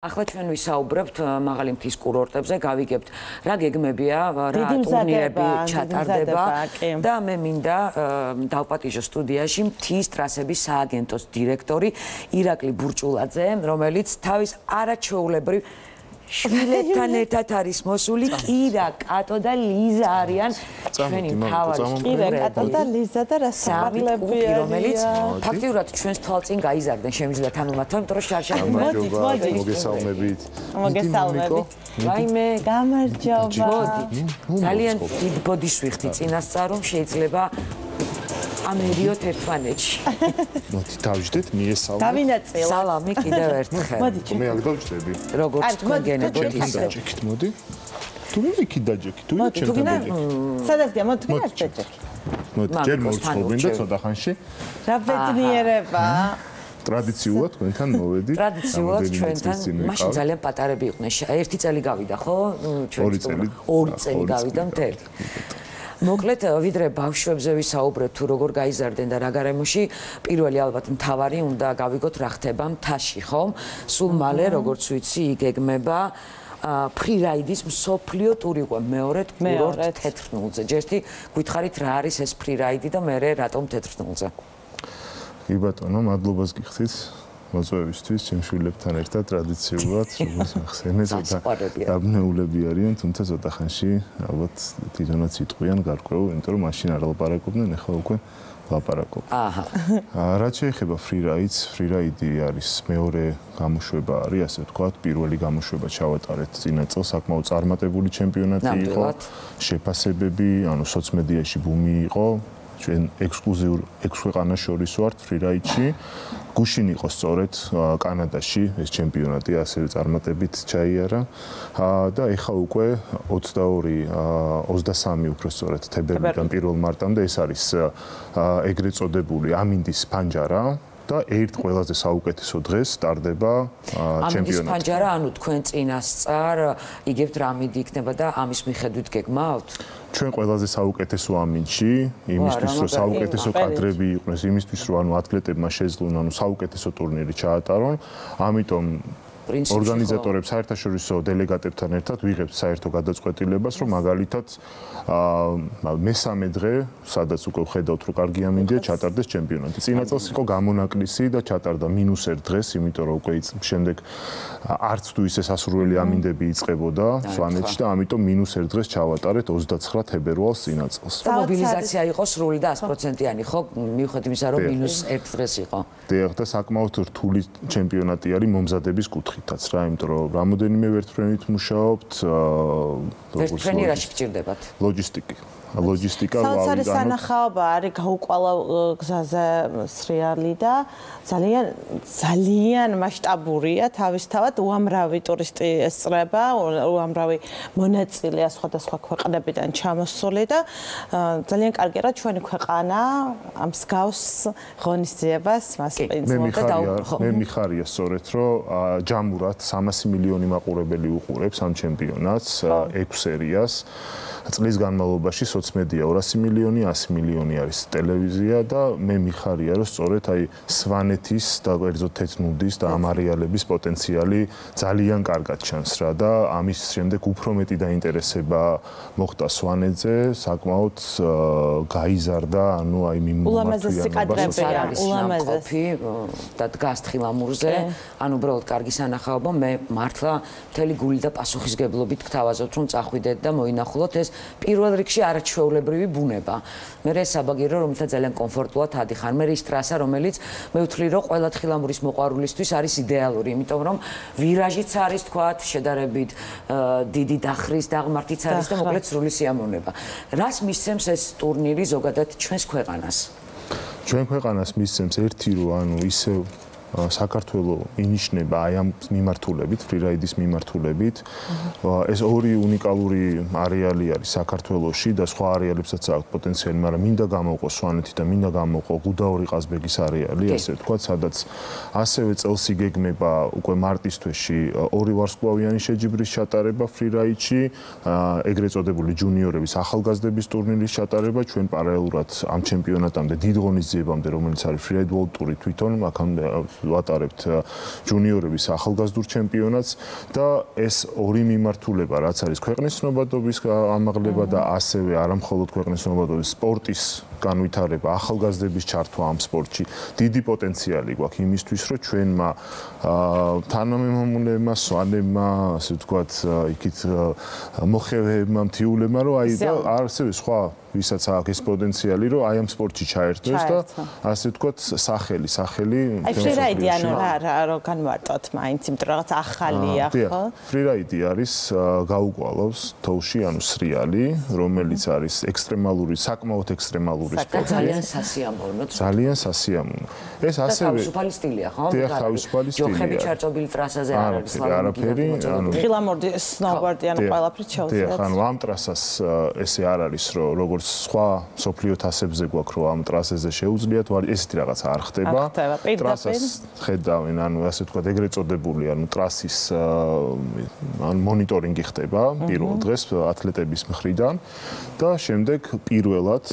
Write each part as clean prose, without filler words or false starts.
ახლა ჩვენ ვისაუბრებთ მაღალი მთის კურორტებზე, გავიგებთ რა გეგმებია, რა ტურნირები ჩატარდება და მე მინდა დავპატიჟო სტუდიაში მთის ტრასების სააგენტოს დირექტორი ირაკლი ბურჭულაძე, რომელიც თავის არაჩვეულებრივ შვილებთან ერთად არის მოსული. კირა, კატო და ლიზა არიან ჩვენი მთავარი კირა, კატო და ლიზა და რა სამართლებია, რომელიც ფაქტიურად ჩვენს თვალწინ გაიზარდნენ შემიძლია თანუმატო, იმიტომ რომ შარშან მოგესალმებით. მოგესალმებით. რაიმე, გამარჯობა. ძალიან დიდ ბოდიშს ვიხდი წინასწარ, რომ შეიძლება ამერიოთ ერთმანეთში. მოდი დავждეთ, მიესალმეთ. დავინაწილოთ. სალამი კიდევ ერთხელ. მოდი, მე აქ დავждები. როგორც თქვენ გენებოთ ისე. დაჭიქით, მოდი. თუ მე იქით დაჭიქით, თუ ჩემთან მოდი. სადაცია, მოდი თქვენ დაჭიქით. მოდი, ჯერ მოვწყობენ და ცოტა ხანში. რა ბედნიერება. ტრადიციულად თქვენთან მოვედი. ტრადიციულად ჩვენთან მაშინ ძალიან პატარები იყვნენ. ერთი წელი გავიდა, ხო? ორი წელი. ორი წელი გავიდა მთელი. მოკლედ, ვიდრე ბავშვებზე ვისაუბრებთ თუ როგორ გაიზარდნენ და რა გარემოში, პირველი ალბათ მთავარი უნდა გავიგოთ რა ხდება მთაში, ხომ? სულ მალე, როგორც ვიცი, იგეგმება ფრირაიდის მსოფლიო ტური უკვე მეორედ კურორტ თეთრნულზე. ჯერთი გითხარით რა არის ეს ფრირაიდი და მე რატომ თეთრნულზე? კი ბატონო, მადლობას გიხდით. მოწვევისთვის, ჩემ შვილებთან ერთად ტრადიციულად, როგორც ახსენე, ცოტა დაბნეულები არიან, თუმცა ცოტა ხანში ალბათ თვითონაც იტყვიან გარკვეულ, იმიტომ რომ მაშინ არ ლაპარაკობდნენ, ახლა უკვე ლაპარაკობ. აჰა. რაც შეეხება ფრირაიდს, ფრირაიდი არის მეორე გამოშვება არის, ასე ვთქვათ, პირველი გამოშვება ჩავატარეთ წინა წელს, საკმაოდ წარმატებული ჩემპიონატი იყო, შეფასებები, ანუ სოციმედიაში ბუმი იყო. ჩვენ ექსკლუზიურ 6 ქვეყანას შორის ვართ ფრირაიდში. გუშინ იყო სწორედ კანადაში ეს ჩემპიონატი ასევე წარმატებით ჩაიარა და ეხლა უკვე 23 უფრო სწორედ თებერვლიდან 1 მარტამდე ეს არის ეგრეთ წოდებული ამინდის ფანჯარა და ერთ ყველაზე საუკეთესო დღეს სტარდება ჩემპიონატი. ამინდის ფანჯარა, ანუ თქვენ წინასწარ იგებთ რა ამინდი იქნება და ამის მიხედვით გეგმავთ? ჩვენ ყველაზე საუკეთესო ამინდში, იმისთვის რომ საუკეთესო კადრები იყვნენ, იმისთვის რომ ანუ ათლეტებმა შეძლონ ანუ საუკეთესო ტურნირი ჩაატარონ, ამიტომ ორგანიზატორებს საერთაშორისო დელეგატებთან ერთად ვიღებთ საერთო გადაწყვეტილებას, რომ მაგალითად მესამე დღე, სადაც უკვე ვხედავთ, რომ კარგი ამინდია, ჩატარდეს ჩემპიონატი. წინა წელს იყო გამონაკლისი და ჩატარდა -1 დღეს, იმიტომ რომ უკვე შემდეგ არც თუ ისე სასურველი ამინდები იწყებოდა სვანეთში და ამიტომ -1 დღეს ჩავატარეთ 29 თებერვალს წინა წელს. მობილიზაცია იყო სრული და 100%-იანი, ხო? მიუხედავად იმისა, რომ -1 დღეს იყო. დიახ, და საკმაოდ რთული ჩემპიონატი არის მომზადების კუთხითაც რა, იმიტომ რომ რამოდენიმე ვერტფრენით მუშაობთ, ვერტფრენი რაში გჭირდებათ? ლოჯისტიკა საოცარი სანახაობა არის გაუყვალავ გზაზე სრიალი და ძალიან მასშტაბურია თავისთავად, უამრავი ტურისტი ესწრება, უამრავი მონაწილეა სხვადასხვა ქვეყნებიდან ჩამოსული და ძალიან კარგია რა ჩვენი ქვეყანა ამ მსგავს ღონისძიებას მასპინძლობდა და მე მიხარია სწორედ რომ ჯამურად 300 მილიონი მაყურებელი უყურებს ამ ჩემპიონატს 6 სერიას. წლის განმავლობაში სოციმედია 200 მილიონი, 100 მილიონი არის ტელევიზია და მე მიხარია რომ სწორედ აი სვანეთის და კერძოდ თეთრნუდის და ამ არეალების პოტენციალი ძალიან კარგად ჩანს რა და ამის შემდეგ უფრო მეტი დაინტერესება მოხდა სვანეთზე, საკმაოდ გაიზარდა, ანუ აი მიმართულება ულამაზესი და დგას თხილამურზე, ანუ უბრალოდ კარგი სანახაობა, მე მართლა მთელი გული და პასუხისგებლობით გთავაზობთ, რომ წახვიდეთ და მოინახულოთ ეს პირველ რიგში არაჩვეულებრივი ბუნება. მე ეს საბაგირო, რომელთა ძალიან კომფორტულად ადიხარ. მე ის ტრასა, რომელიც მე ვთვლი, რომ ყველა თხილამურის მოყვარულისთვის არის იდეალური, იმიტომ რომ ვირაჟიც არის, თქვათ, შედარებით დიდი დახრის დაღმართიც არის და მოკლედ სრული სიამოვნება. რას მისცემს ეს ტურნირი ზოგადად ჩვენს ქვეყანას? ჩვენ ქვეყანას მისცემს ერთი, რომ ანუ ისე საქართველოს ინიშნება აი ამ მიმართულებით, ფრირაიდის მიმართულებით. ეს ორი უნიკალური არეალი არის საქართველოში და სხვა არეალებსაც აქვს პოტენციალი, მაგრამ მინდა გამოვყოს სვანეთი და მინდა გამოვყო გუდაური ყაზბეგის არეალი, ასე ვთქვათ, სადაც ასევე წელს იგეგმება უკვე მარტის თვეში ორი ვარსკვლავიანი შეჯიბრის ჩატარება ფრირაიდში, ეგრეთ წოდებული ჯუნიორების ახალგაზრდების ტურნირის ჩატარება, ჩვენ პარალელურად ამ ჩემპიონატამდე დიდ ღონისძიებამდე, რომელიც არის ფრირაიდ ვორლდ ტური თვითონ, აქამდე ვატარებთ ჯუნიორების ახალგაზრდულ ჩემპიონატს და ეს ორი მიმართულება, რაც არის ქვეყნის ცნობადობის ამაღლება და ასევე არამხოლოდ ქვეყნის ცნობადობის სპორტის განვითარება, ახალგაზრდების ჩართვა ამ სპორტში, დიდი პოტენციალი გვაქვს იმისთვის, რომ ჩვენმა თანამემამულეებმა, სვანებმა, ასე ვთქვათ, იქით მოხევეებმა, მთიულებმა, რომ აი და ასევე სხვა ვისაც აქვს ეს პოტენციალი, რომ აი ამ სპორტში ჩაერთვეს და ასე ვთქვათ, სახელი აი ფრირაიდი ანუ რა განვარტოთ მაინც, იმიტომ რომ რაღაც ახალია, ხო? ფრირაიდი არის გაუყვალავს თოვლში, ანუ სრიალი, რომელიც არის ექსტრემალური, საკმაოდ ექსტრემალური სპორტი. ძალიან სასიამოვნო. ძალიან სასიამოვნო. ეს ასევე თავისუფალი სტილია, ხო? თავისუფალი სტილია. ჯოხები ჩარწობილი ტრასაზე არ არის არაფერი, ანუ ხილამურდი სნოუბორდი ანუ ყველაფერი ჩაუწიათ. ანუ ამ ტრასას ესე არ არის, რომ როგორც სხვა სოფლიო თასებზე გვაქვს, რომ ამ ტრასაზე შეუძლიათ, ესეთი რაღაცა არ ხდება. ტრასას ხედავენ, ანუ ასე ვთქვათ, ეგრეთ წოდებული, ანუ ტრასის ანუ მონიტორინგი ხდება პირველ დღეს ათლეტების მხრიდან და შემდეგ პირველად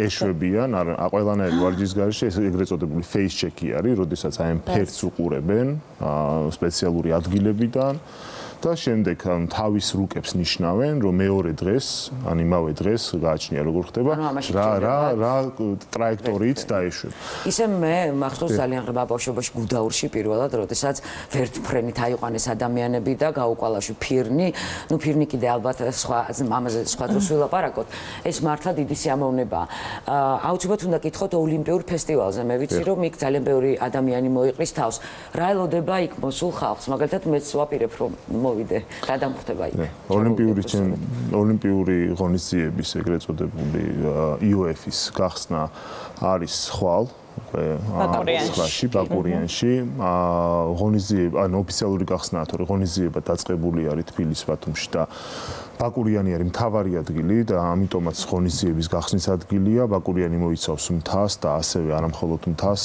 ეშვებიან, ყველანაირი ვარჯიშგარეშე ეს ეგრეთ წოდებული face check-ი არის, როდესაც აი ამ ფერდს უყურებენ სპეციალური ადგილებიდან და შემდეგ თავის რუკებს ნიშნავენ, რომ მეორე დღეს, ან იმავე დღეს გააჩნია როგორ ხდება, რა ტრაექტორიით დაეშვება. ისე მე მახსოვს ძალიან ღრმა ბავშვობაში გუდაურში პირველად, როდესაც ვერტმფრენით აიყვანეს ადამიანები და გაუყვალავში ფირნი, ნუ ფირნი კიდე ალბათ ამაზე სხვა დროს ვილაპარაკოთ. ეს მართლა დიდი სიამოვნებაა. აუცილებლად უნდა კითხოთ ოლიმპიურ ფესტივალზე. მე ვიცი, რომ იქ ძალიან ბევრი ადამიანი მოიყრის თავს. რა ელოდება იქ მოსულ ხალხს? მაგალითად მეც ვაპირებ, რომ მოვიდე, რა დამხვდება იქ. ოლიმპიური ღონისძიების ეგრეთ წოდებული IOF-ის გახსნა არის ხვალ ბაკურიანში ღონისძიება, ანუ ოფიციალური გახსნაა, თორე ღონისძიება დაწყებული არის თბილისის ბათუმში და ბაკურიანი არის მთავარი ადგილი და ამიტომაც ღონისძიების გახსნის ადგილია. ბაკურიანი მოიცავს მთას და ასევე არამხოლოდ მთას,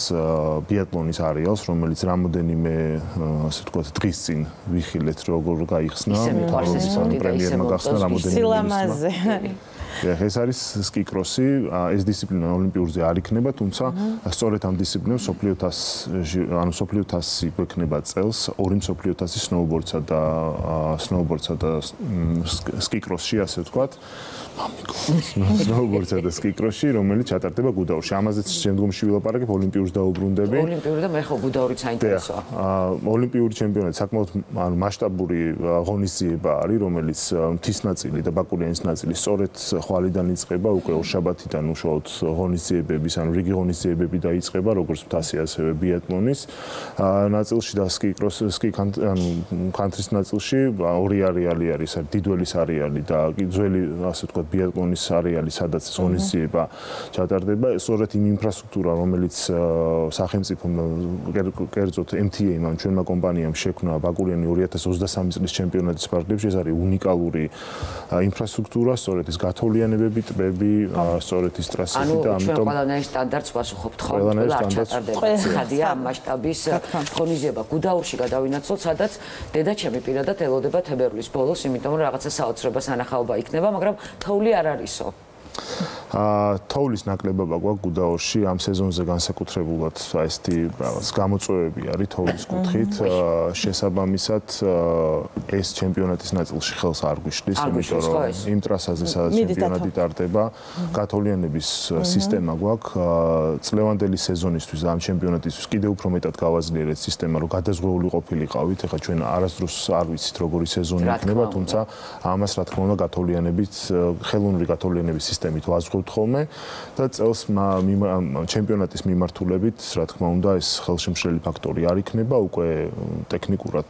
ბიატლონის არეალს, რომელიც რამოდენიმე, ასე ვთქვათ, დღის წინ ვიხილეთ, როგორ გაიხსნა. პრემიერმა გახსნა რამოდენიმე ეს არის სკიკროსი, ეს დისციპლინა ოლიმპიურზე არ იქნება, თუმცა სწორედ ამ დისციპლინებს მსოფლიო თასი გვექნება წელს, ორი მსოფლიო თასი სნოუბორდსა და სკიკროსში, ასე ვთქვათ. სნოუბორდსა და სკიკროსში, რომელიც ჩატარდება გუდაურში. ამაზეც შემდგომში ვილაპარაკებ, ოლიმპიურს დაუბრუნდები. ოლიმპიური და მე ხო გუდაურიც საინტერესოა. ოლიმპიური ჩემპიონატი საკმაოდ მასშტაბური ღონისძიება არის, რომელიც მთის ნაწილი და ბაკურიანის ნაწილი სწორედ ხვალიდან იწყება, უკვე ორშაბათიდან უშუალოდ ღონისძიებების, ანუ რიგი ღონისძიებები დაიწყება, როგორც მთასი, ასევე ბიატლონის ნაწილში და კანტრის ნაწილში ორი არეალი არის, დიდველის არეალი და ძველი, ასე ვთქვათ, ბიატლონის არეალი, სადაც ღონისძიება ჩატარდება. სწორედ იმ ინფრასტრუქტურა, რომელიც სახელმწიფომ, კერძოდ MTA-მან, ჩვენმა კომპანიამ შექმნა ბაკურიანი 2023 წლის ჩემპიონატის ფარგლებში, ეს არის უნიკალური ინფრასტრუქტურა, სწორედ ეს გათოვლიანებები, ტბები, სწორედ ის ტრასები და ამიტომ ჩვენ ყველანაირ სტანდარტს ვასუხობთ ხო? ყველა ჩატარდება ხადია ამ მასშტაბის ღონისძიება. გუდაურში გადავინაცვლოთ, სადაც დედაჩემი პირადად ელოდება თებერვლის ბოლოს, იმიტომ რომ რაღაცა საოცრება სანახაობა იქნება, მაგრამ თოვლი არ არისო. თოვლის ნაკლებობა გვაქვს გუდაურში ამ სეზონზე განსაკუთრებულად ესეთი რაღაც გამოწვევები არის თოვლის კუთხით შესაბამისად ეს ჩემპიონატის ნაწილში ხელს არ გვიშლის იმიტომ რომ იმ ტრასაზე სადაც ჩემპიონატი ტარდება გათოვლიანების სისტემა გვაქვს წლევანდელი სეზონისთვის და ამ ჩემპიონატისთვის კიდევ უფრო მეტად გავაძლიერეთ სისტემა რომ გადაზღვეული ყოფილიყავით ეხლა ჩვენ არასდროს არ ვიცით როგორი სეზონი იქნება თუმცა ამას რა თქმა უნდა გათოვლიანებით ხელოვნური გათოვლიანების სისტემით ვაზღვევთ ხოლმე და წელს ჩემპიონატის მიმართულებით, რა თქმა უნდა, ეს ხელშემშლელი ფაქტორი არ იქნება, უკვე ტექნიკურად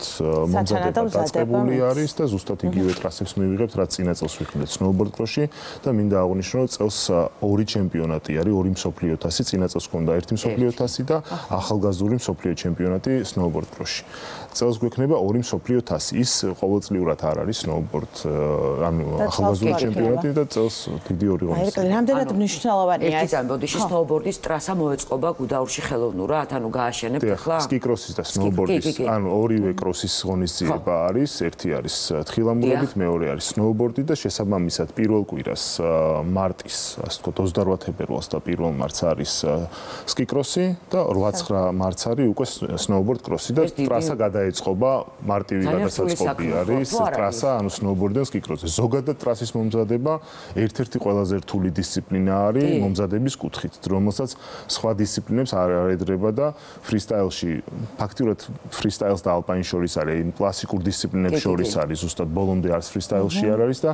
მომზადება დაწყებული არის და ზუსტად იგივე ტრასებს მივიღებთ, რაც წინა წელს ვიხილეთ სნოუბორდ კროსში და მინდა აღვნიშნო, რომ წელს ორი ჩემპიონატი არის, ორი მსოფლიო თასი, წინა წელს ჰქონდა ერთი მსოფლიო თასი და ახალგაზრდული მსოფლიო ჩემპიონატი სნოუბორდ კროსში. წელს გვექნება ორი მსოფლიო თასი. ის ყოველწლიურად არ არის სნოუბორდ, ანუ ახალგაზრდული ჩემპიონატი და წელს დიდი ორი ღონისძიება. რამდენად მნიშვნელოვანია ეს? ერთი ბოდიში სნოუბორდის ტრასა მოეწყობა გუდაურში ხელოვნურად, ანუ გააშენებთ ახლა? სკიკროსის და სნოუბორდის, ანუ ორივე კროსის ღონისძიება არის, ერთი არის თხილამურებით, მეორე არის სნოუბორდი და შესაბამისად პირველ კვირას მარტის, ასე ვთქვათ, 28 თებერვალს და 1 მარტს არის სკიკროსი და 8-9 მარტს არის უკვე სნოუბორდ კროსი და ტრასა გადაეწყობა მარტივი გადასაწყობი არის ტრასა, ანუ სნოუბორდი და სკიკროსი. ზოგადად ტრასის მომზადება ერთ-ერთი ყველაზე რთული დისციპლინა არის მომზადების კუთხით, რომელსაც სხვა დისციპლინებს არ აედრება და ფრისტაილში ფაქტიურად ფრისტაილს და ალპაინ შორის არის, იმ კლასიკურ დისციპლინებს შორის არის, ზუსტად ბოლომდე არც ფრისტაილში არ არის და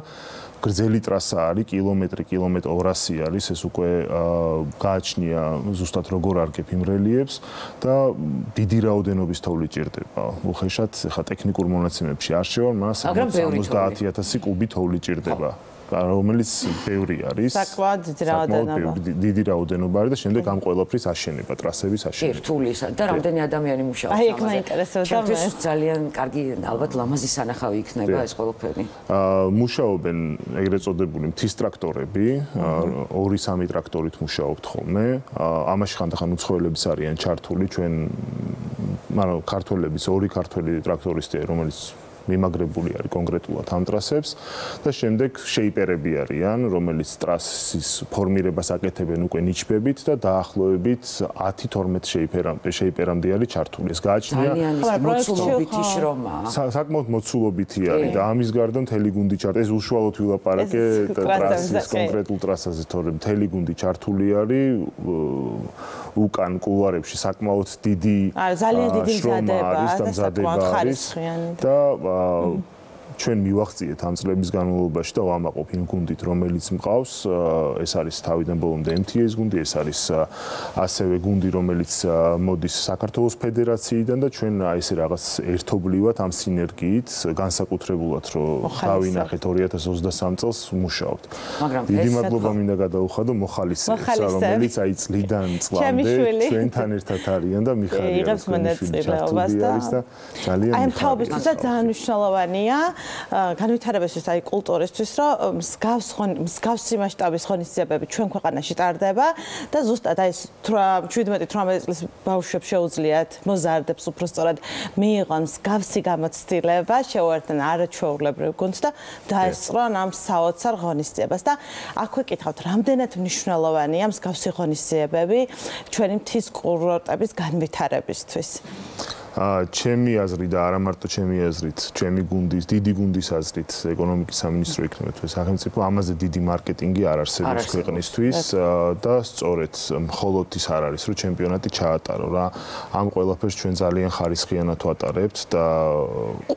გრძელი ტრასა არის, კილომეტრი, კილომეტრი 200 არის, ეს უკვე გააჩნია ზუსტად როგორ არგებ იმ რელიეფს და დიდი რაოდენობის თოვლი ჭირდება. უხეშად, ხა ტექნიკურ მონაცემებში არ შევა, მას 70,000 კუბი თოვლი ჭირდება. რომელიც ბევრი არის. საკმაოდ დიდი რაოდენობა არის და შემდეგ ამ ყველაფრის აშენება, ტრასების აშენება. ერთულისა და რამდენი ადამიანი მუშაობს ამაზე? აი, ეგ მაინტერესებდა მე. ძალიან კარგი, ალბათ ლამაზი სანახავი იქნება ეს ყველაფერი. მუშაობენ ეგრეთ წოდებული მთის ტრაქტორები, 2-3 ტრაქტორით მუშაობთ ხოლმე. ამაში ხანდახან უცხოელებიც არიან ჩართული, ჩვენ მაგრამ ქართველების 2 ქართველი ტრაქტორისტია, რომელიც მიმაგრებული არის კონკრეტულად ამ ტრასებს და შემდეგ შეიპერები არიან, რომელიც ტრასის ფორმირებას აკეთებენ უკვე ნიჩბებით და დაახლოებით 10-12 შეიპერამდე არის ჩართული. ეს გააჩნია მოცულობითი შრომაა. საკმაოდ მოცულობითი არის და ამის გარდა მთელი გუნდი ჩართული. ეს უშუალოდ ვილაპარაკე ტრასის კონკრეტულ ტრასაზე, თორემ მთელი გუნდი ჩართული არის უკან კულვარებში საკმაოდ დიდი ძალიან დიდი მზადება არის და ჩვენ მივახციეთ ამ წლების განმავლობაში და ვამაყობ იმ გუნდით, რომელიც მყავს. ეს არის თავიდან ბოლომდე MTS გუნდი, ეს არის ასევე გუნდი, რომელიც მოდის საქართველოს ფედერაციიდან და ჩვენ ესე რაღაც ერთობლივად ამ სინერგიით განსაკუთრებულად რომ დავინახეთ 2023 წელს მუშაობთ. დიდი მადლობა მინდა გადაუხადო მოხალისეებს, რომელიც აი წლიდან წლამდე ჩვენთან ერთად არიან და მიხარია მონაწილეობას და ძალიან აი თავისთავად ძალიან მნიშვნელოვანია განვითარებისთვის აი კულტურისთვის, რომ მსგავსი მასშტაბის ღონისძიებები ჩვენ ქვეყანაში ტარდება და ზუსტად აი 17-18 წლის ბავშვებს შეუძლიათ მოზარდებს უფრო სწორად მიიღონ მსგავსი გამოცდილება, შეუერთდნენ არაჩვეულებრივ გუნდს და დაესწრონ ამ საოცარ ღონისძიებას და აქვე კითხავთ, რამდენად მნიშვნელოვანია მსგავსი ღონისძიებები ჩვენი მთის კურორტების განვითარებისთვის? ჩემი აზრით და არა მარტო ჩემი აზრით, ჩემი გუნდის, დიდი გუნდის აზრით, ეკონომიკის სამინისტრო იქნება თუ სახელმწიფო ამაზე დიდი მარკეტინგი არ არსებობს ქვეყნისთვის და სწორედ მხოლოდ ის არ არის, რომ ჩემპიონატი ჩაატარო რა. ამ ყველაფერს ჩვენ ძალიან ხარისხიანად ვატარებთ და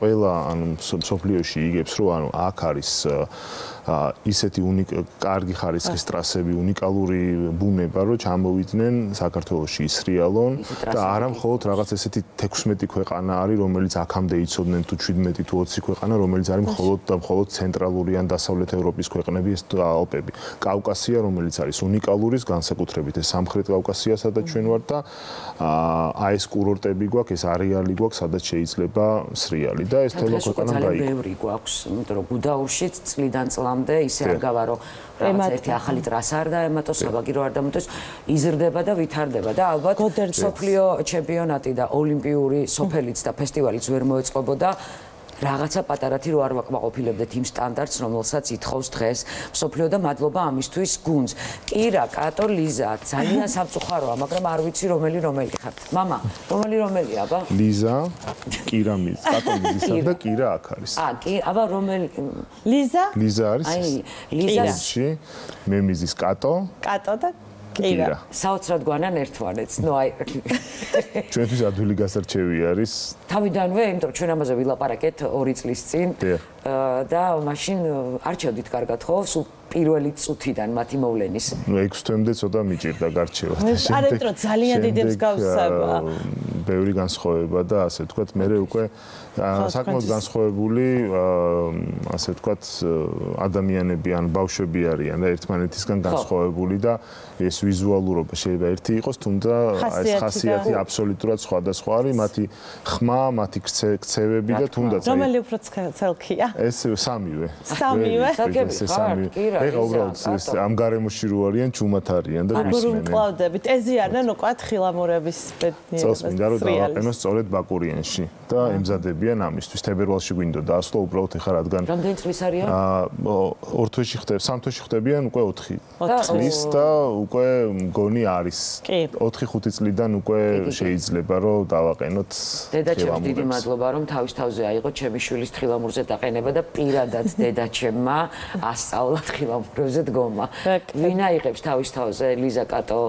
ყველა ანუ სოფლიოში იგებს, რომ ანუ აქ არის ისეთი კარგი ხარისხის ტრასები, უნიკალური ბუნება, რომ ჩამოვიდნენ საქართველოში ისრიალონ და არა მხოლოდ რაღაც ესეთი 16 ქვეყანა არის, რომელიც აქამდე იცოდნენ თუ 17 თუ 20 ქვეყანა, რომელიც არის მხოლოდ და მხოლოდ ცენტრალური ან დასავლეთ ევროპის ქვეყნები, ეს ალპები. კავკასია, რომელიც არის უნიკალური, განსაკუთრებით ეს სამხრეთ კავკასია, სადაც ჩვენ ვართ და აი ეს კურორტები გვაქვს, ეს არეალი გვაქვს, სადაც შეიძლება სრიალი და ეს თემა ქვეყანა გაიგო. ძალიან ბევრი გვაქვს, იმიტომ რომ გუდაურშიც წლიდან წლამდე ისე არ გავარო რაღაც ერთი ახალი ტრასა არ დაემატოს, საბაგირო არ დამოტოს, იზრდება და ვითარდება და ალბათ სოფლიო ჩემპიონატი და ოლიმპიური სოფელიც და ფესტივალიც ვერ მოეწყობოდა რაღაცა პატარათი რო არ ვაკმაყოფილებდეთ იმ სტანდარტს, რომელსაც ითხოვს დღეს სოფლიო და მადლობა ამისთვის გუნდს. კირა, კატო, ლიზა, ძალიან სამწუხაროა, მაგრამ არ ვიცი რომელი ხართ. მამა, რომელი აბა? ლიზა, კირა მის, კატო მიზისა და კირა აქ არის. აბა რომელი? ლიზა? ლიზა არის. აი, ლიზაში მე მიზის კატო. კატო და კირა. საოცრად გვანან ერთმანეთს. ნუ აი ჩვენთვის ადვილი გასარჩევი არის. თავიდანვე, იმიტომ რომ ჩვენ ამაზე ვილაპარაკეთ 2 წლის წინ და მაშინ არჩევდით კარგად ხო? სულ პირველი წუთიდან მათი მოვლენის. ნუ 6 თვემდე ცოტა მიჭირდა გარჩევა. არეთ რომ ძალიან დიდი მსგავსება. ბევრი განსხვავება და ასე ვთქვათ, მე უკვე საკმაოდ განსხვავებული ასე ვთქვათ ადამიანები ან ბავშვები არიან და ერთმანეთისგან განსხვავებული და ეს ვიზუალურობა შეიძლება ერთი იყოს, თუმცა ეს ხასიათი აბსოლუტურად სხვადასხვა არის, მათი ხმა, მათი ქცევები და თუნდაც რომელი უფრო ცელქია? ეს სამივე. სამივე? ეხლა უბრალოდ ამ გარემოში რო არიან, ჩუმად არიან და ისმენენ. კლავდებით, ეზიანენ უკვე თხილამურების ბედნიერებას. წელს მინდა რომ დავაყენოს სწორედ ბაკურიანში და ემზადებიან ამისთვის. თებერვალში გვინდა დაასვლა უბრალოდ ეხლა რადგან რამდენი წლის არიან? ორ თვეში ხდება, სამ თვეში ხდებიან უკვე 4 წლის და უკვე მგონი არის 4-5 წლიდან უკვე შეიძლება რომ დავაყენოთ. დედაჩემს დიდი მადლობა რომ თავის თავზე აიღო ჩემი შვილის თხილამურზე დაყენება და პირადად დედაჩემმა ასწავლა თხილამურებზე დგომა. ვინ აიღებს თავის თავზე ლიზა კატო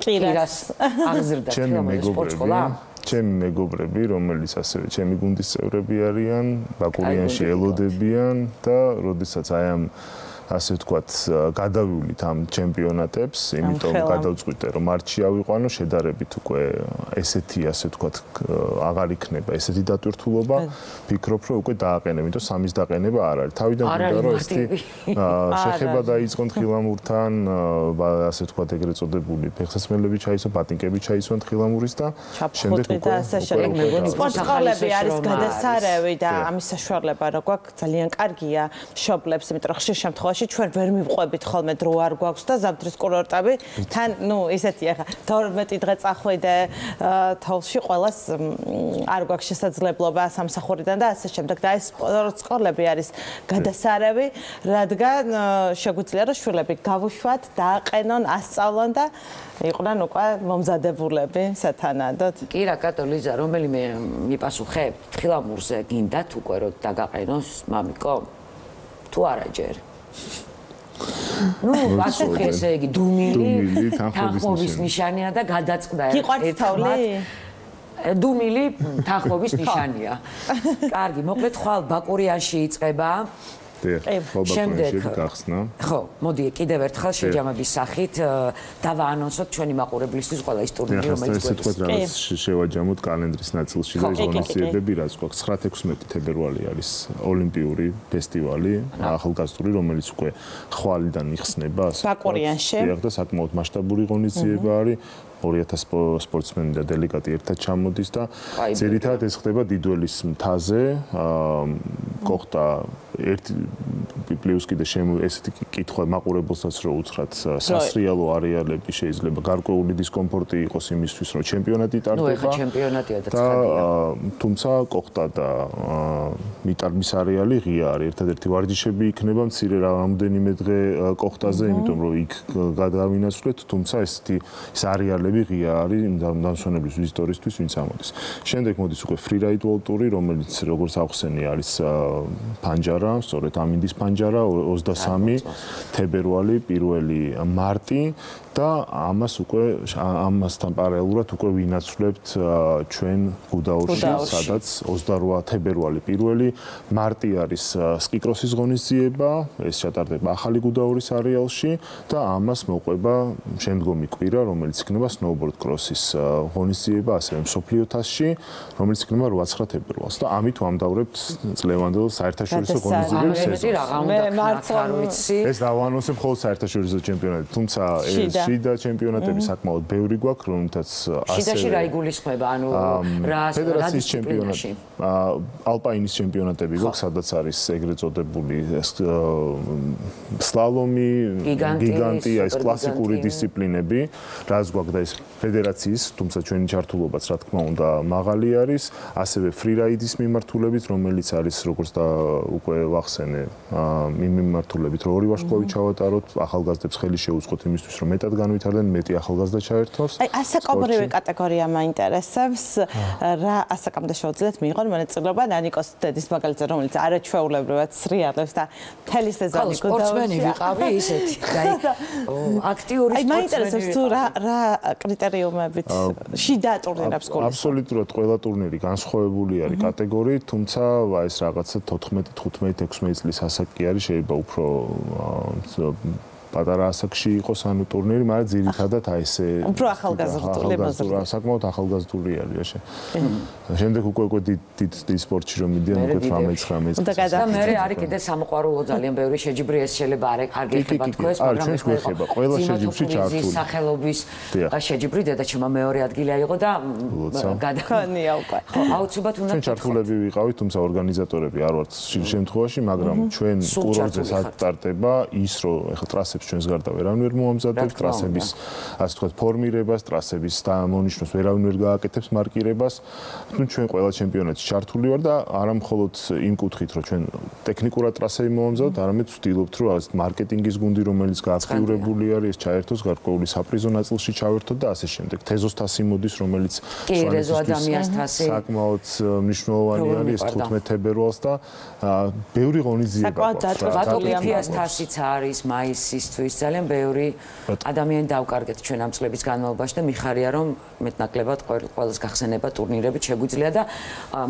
პირას აღზრდა თხილამურზე სპორტსკოლა? ჩემი მეგობრები, რომელიც ასევე ჩემი გუნდის წევრები არიან, ბაკურიანში ელოდებიან და როდესაც აი ამ ასე ვთქვათ, გადავივლით ამ ჩემპიონატებს, იმიტომ გადავწყვიტე რომ მარტში ავიყვანო, შედარებით უკვე ესეთი ასე ვთქვათ, აღარ იქნება ესეთი დატვირთულობა, ფიქრობ რომ უკვე დააყენებ, იმიტომ სამის დაყენება არ არის. თავიდან გვინდა რომ ესეთი შეხება დაიწყონ თხილამურთან, ასე ვთქვათ, ეგრეთ წოდებული ფეხსაცმელები ჩაისვან, პატინკები ჩაისვან თხილამურის და შემდეგ უკვე სპორტსკოლები არის გადასარევი და ამის საშუალება რო გვაქვს ძალიან კარგია მშობლებს, იმიტომ რომ ხშირ შემთხვევაში ჩვენ ვერ მივყვებით ხოლმე დრო არ გვაქვს და ზამთრის კურორტები თან ისეთი ახლა 12 დღე წახვიდე თოლში ყველას არ გვაქვს შესაძლებლობა სამსახურიდან და ასე შემდეგ და ეს სპორტსკოლები არის გადასარევი, რადგან შეგვიძლია რომ შვილები გავუშვათ, დააყენონ, ასწავლონ და იყვნენ უკვე მომზადებულები სათანადოდ. კი რა კატო ლიზა, რომელიმე მიპასუხებ, თხილამურზე გინდათ უკვე რომ დაგაყენოს მამიკო? თუ არა ჯერ. პასუხი ესე იგი დუმილი თანხმობის ნიშანია და გადაწყდა ერთხმად. დუმილი თანხმობის ნიშანია. კარგი, მოკლედ ხვალ ბაკურიანში იწყება. შემდეგ გახსნა. ხო, მოდი კიდევ ერთხელ შეჯამების სახით დავაანონსოთ ჩვენი მაყურებლისთვის ყველა ის ტურნირი რომელიც გვექს. ეს თქვა რაღაც შევაჯამოთ კალენდრის ნაწილში და ღონისძიებები რაც გვაქვს. 9-16 თებერვალი არის ოლიმპიური ფესტივალი, ახალგაზრდული, რომელიც უკვე ხვალიდან იხსნება, ასე ბაკურიანში. და საკმაოდ მასშტაბური ღონისძიება არის. 2000 სპორტსმენი და დელეგატი ერთად ჩამოდის და ძირითადად ეს ხდება დიდველის მთაზე. გოხდა ერთი პლუს კიდე ესეთი კითხვა მაყურებელსაც რო უთხრათ სასრიალო არეალები შეიძლება გარკვეული დისკომფორტი იყოს იმისთვის რომ ჩემპიონატი ტარდება. ნუ ეხა ჩემპიონატია და ცხადია. თუმცა გოხდა და მიტარბის არეალი ღია არის. ერთადერთი ვარჯიშები იქნება მცირე რამდენიმე დღე კოხტაზე, იმიტომ რომ იქ გადავინაცვლეთ, თუმცა ესეთი ეს არეალები ღია არის დამსვენებლის ვიზიტორისთვის, ვინც ამოდის. შემდეგ მოდის უკვე ფრირაიდ ვოლტური, რომელიც როგორც ახსენე არის ფანჯარა, სწორედ ამინდის ფანჯარა 23 თებერვალი, 1 მარტი და ამასთან პარალელურად უკვე ვინაცვლებთ ჩვენ გუდაურში, სადაც 28 თებერვალი 1 მარტი არის სკიკროსის ღონისძიება, ეს ჩატარდება ახალი გუდაურის არეალში და ამას მოყვება შემდგომი კვირა, რომელიც იქნება სნოუბორდ კროსის ღონისძიება, ასევე მსოფლიო თასში, რომელიც იქნება 8-9 თებერვალს და ამით ვამდავრებთ წლევანდელ საერთაშორისო ღონისძიებებს სეზონს. ეს დავანონსებ მხოლოდ საერთაშორისო ჩემპიონატი, თუმცა შიდა ჩემპიონატები საკმაოდ ბევრი გვაქვს, რომელთაც ასე შიდაში რა იგულისხმება, ანუ რა ფედერაციის ჩემპიონატი, ალპაინის ჩემპიონატები გვაქვს, სადაც არის ეგრეთ წოდებული სლალომი, გიგანტი, ეს კლასიკური დისციპლინები, რაც გვაქვს და ეს ფედერაციის, თუმცა ჩვენი ჩართულობაც რა თქმა უნდა მაღალი არის, ასევე ფრირაიდის მიმართულებით, რომელიც არის როგორც და უკვე ვახსენე იმ მიმართულებით, რომ ორი ვარსკვლავი ჩავატაროთ, ახალგაზრდებს ხელი შეუწყოთ იმისთვის, რომ მეტად განვითარდნენ, მეტი ახალგაზრდა ჩაერთოს. აი, ასაკობრივი კატეგორია მაინტერესებს, რა ასაკამდე შეუძლიათ მიიღონ მონაწილეობა ნანიკოს დედის მაგალითად, რომელიც არაჩვეულებრივად სრიალებს და მთელი სეზონი გუდაურში. სპორტსმენი ვიყავი ისეთი. აი, აქტიური სპორტსმენი. აი, მაინტერესებს თუ რა კრიტერიუმებით შიდა ტურნირებს გულისხმობთ. აბსოლუტურად ყველა ტურნირი განსხვავებული არის კატეგორიით, თუმცა ეს რაღაცა 14, 15, 16 წლის ასაკი არის, შეიძლება უფრო პატარა ასაკში იყოს ანუ ტურნირი, მაგრამ ძირითადად აი ესე უფრო ახალგაზრდული მოზრდილი. საკმაოდ ახალგაზრდული არის. შემდეგ უკვე დიდ სპორტში რომ მიდიან უკვე 18-19. და მე არის კიდე სამოყვარულო ძალიან ბევრი შეჯიბრი ეს შეიძლება არ ეხება თქვენს, მაგრამ ეს ხება ყველა შეჯიბრში ჩართული. სახელობის შეჯიბრი დედაჩემმა მეორე ადგილი აიღო და გადაგონია უკვე. ხო, აუცილებლად უნდა ჩართულები ვიყავით, თუმცა ორგანიზატორები არ ვართ შემთხვევაში, მაგრამ ჩვენ კურორტზე სტარტება ის რომ ეხლა ტრასებს ჩვენს გარდა ვერავინ ვერ მოამზადებთ, ტრასების ასე ვთქვათ ფორმირებას, ტრასების დაამონიშნოს ვერავინ ვერ გააკეთებს მარკირებას. ნუ ჩვენ ყველა ჩემპიონატში ჩართული ვარ და არა მხოლოდ იმ კუთხით რომ ჩვენ ტექნიკურად ტრასები მოამზადოთ, არამედ ვცდილობთ რომ ასე მარკეტინგის გუნდი რომელიც გააქტიურებული არის ეს ჩაერთოს გარკვეული საპრიზო ნაწილში ჩავერთოთ და ასე შემდეგ. თეზოს თასი მოდის რომელიც საკმაოდ მნიშვნელოვანი არის 15 თებერვალს და ბევრი ღონისძიება გვაქვს. ბატონფიას თასიც არის მაისისთვის ძალიან ბევრი ადამიანი დავკარგეთ ჩვენ ამ წლების განმავლობაში და მიხარია რომ მეტნაკლებად ყველას გახსენება ტურნირებით შეგვიძლია და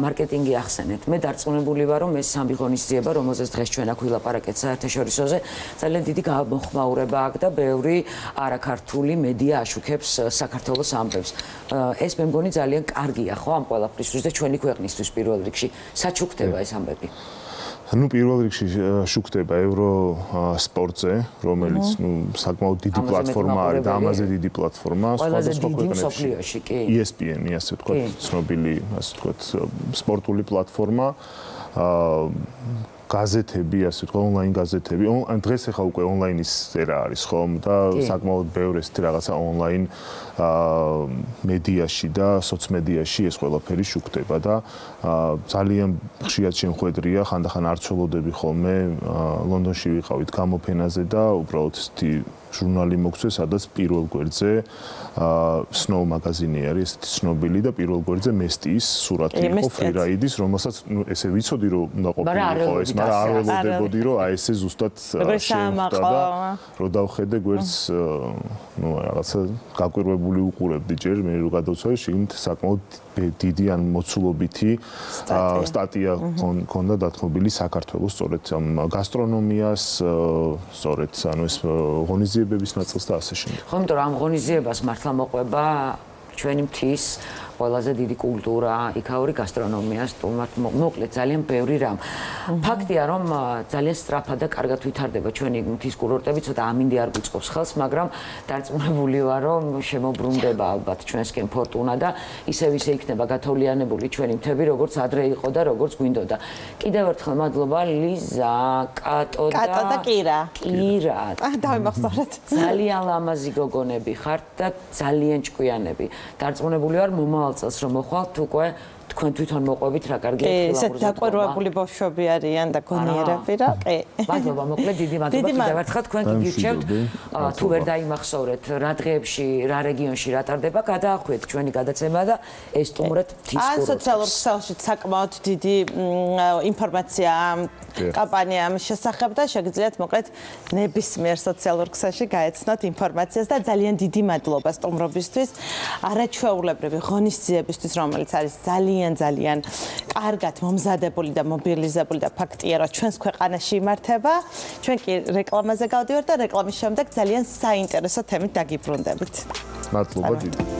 მარკეტინგი ახსენეთ. მე დარწმუნებული ვარ რომ ეს სამი ღონისძიება რომელზეც დღეს ჩვენ აქ ვილაპარაკეთ საერთაშორისოზე ძალიან დიდი გამოხმაურება აქვს და ბევრი არაქართული მედია აშუქებს საქართველოს ამბებს. ეს მე მგონი ძალიან კარგია ხო ამ ყველაფრისთვის და ჩვენი ქვეყნისთვის პირველ რიგში საჩუქდება ეს ამბები. ნუ პირველ რიგში შუქდება ევრო სპორტზე, რომელიც ნუ საკმაოდ დიდი პლატფორმა არის და ამაზე დიდი პლატფორმა სხვადასხვა ქვეყნებში. ESPN-ი ასე ვთქვათ, ცნობილი ასე ვთქვათ სპორტული პლატფორმა. გაზეთები, ასე ვთქვათ, ონლაინ გაზეთები. დღეს ახლა უკვე ონლაინის ერა არის ხომ და საკმაოდ ბევრი ესეთი რაღაცა ონლაინ მედიაში და სოციმედიაში ეს ყველაფერი შუქდება და ძალიან ხშირად შემხვედრია, ხანდახან არ ცოლოდები ხოლმე ლონდონში ვიყავით გამოფენაზე და უბრალოდ ესეთი ჟურნალი მოგცეს, სადაც პირველ გვერდზე Snow მაგაზინი არის, ესეთი ცნობილი და პირველ გვერდზე მესტიის სურათი იყო ფრირაიდის, რომელსაც ესე ვიცოდი რომ უნდა ყოფილიყო ეს, მაგრამ არ ველოდებოდი რომ აი ესე ზუსტად შეხვდა და რომ დავხედე გვერდს, ნუ რაღაცა გაკვირვებული უყურებდი ჯერ, მე რო გადავცვალე, შიგნით საკმაოდ დიდი ან მოცულობითი სტატია ქონდა დათმობილი საქართველოს სწორედ გასტრონომიას, სწორედ ანუ ეს ღონისძიებების ნაწილს და ასე შემდეგ. ხო, იმიტომ რომ ამ ღონისძიებას მართლა მოყვება ჩვენი მთის ყველაზე დიდი კულტურა, იქაური გასტრონომია, მოკლედ ძალიან ბევრი რამ. ფაქტია, რომ ძალიან სწრაფად და კარგად ვითარდება ჩვენი მთის კურორტები, ცოტა ამინდი არ გვიწყობს ხელს, მაგრამ დარწმუნებული ვარ, რომ შემოbrunდება ალბათ ჩვენსკენ ფორტუნა და ისევ იქნება გათოვლიანებული ჩვენი მთები, როგორც ადრე იყო და როგორც გვინდოდა. კიდევ ერთხელ მადლობა ლიზა, კატო და კირა. კირა. დავიმახსოვრეთ. ძალიან ლამაზი გოგონები ხართ და ძალიან ჭკვიანები. დარწმუნებული ვარ, წელს რომ მოხვალთ უკვე თქვენ თვითონ მოყვებით რა კარგი ეს დაკვირვებული ბავშვები არიან და გონიერები რა კი მადლობა მოკლედ დიდი მადლობა კიდევ ერთხელ თქვენ გიგირჩევთ თუ ვერ დაიმახსოვრეთ რა დღეებში რა რეგიონში რა ტარდება გადაახვიეთ ჩვენი გადაცემა და ეს სტუმრად მთის კურორტს სოციალურ ქსელში საკმაოდ დიდი ინფორმაცია კამპანია ამ შესახებ და შეგიძლიათ მოკლედ ნებისმიერ სოციალურ ქსელში გაეცნოთ ინფორმაციას და ძალიან დიდი მადლობა სტუმრობისთვის არაჩვეულებრივი ღონისძიებისთვის რომელიც არის ძალიან კარგად მომზადებული და მობილიზებული და ფაქტია რომ ჩვენს ქვეყანაში იმართება ჩვენ კი რეკლამაზე გავდივართ და რეკლამის შემდეგ ძალიან საინტერესო თემით დაგიბრუნდებით მადლობა დიდი